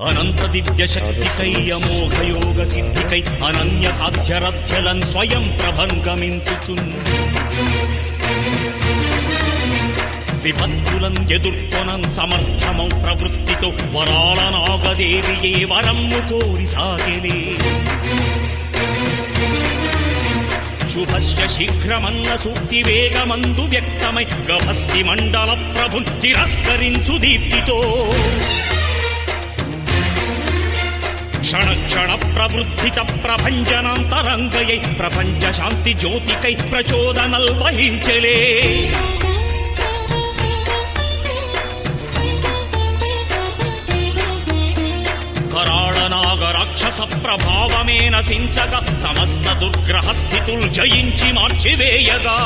అనంత దివ్య శక్తికై అమోఘ యోగ సిద్ధికై అనన్య సాధ్యరథ్యలన్ స్వయం ప్రభంగమించుచున్ విపత్తులన్ ఎదుర్కొనన్ సమర్థమౌ ప్రవృత్తితో వరాల నాగదేవియే వరమ్ము కోరి సాగెలే శుభస్య శీఘ్రమన్న సూక్తి వేగమందు వ్యక్తమై గభస్తి మండల ప్రభున్ తిరస్కరించు దీప్తితో క్షణ క్షణ ప్రవృద్ధిత ప్రభంజనాంతరంగయై ప్రపంచ శాంతి జ్యోతికై ప్రచోదనల్ వహించలే రాక్షస ప్రభావమే నశించగా సమస్త దుర్గ్రహ స్థితులు జయించి మార్చివేయగా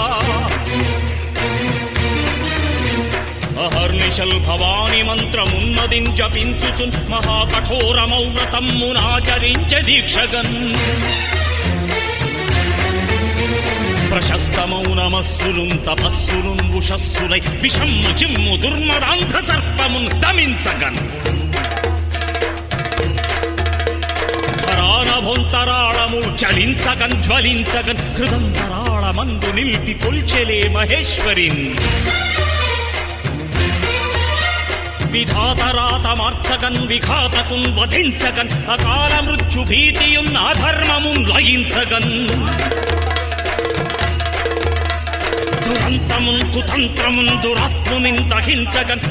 అహర్నిశల్ భవాని మంత్రమున్నదిన్ జపించుచున్ మహాకఠోరమౌ వ్రతమ్మునాచరించె దీక్షగన్ ప్రశస్తమౌ నమస్సులున్ తపస్సులున్ ఉషస్సులై విషమ్ము చిమ్ము దుర్మదాంధ సర్పమున్ దమించగన్ భొంతరాళము చలించగన్ జ్వలించగన్ హృదంతరాళమందు నిలిపి కొల్చెలే మహేశ్వరిన్ విధాతరాత మార్చగన్ విఘాతకున్ వధించగన్ అకాల మృత్యు భీతియున్ అధర్మమున్ లయించగన్ దురంతమున్ కుతంత్రమున్ దురాత్మునిన్ దహించగన్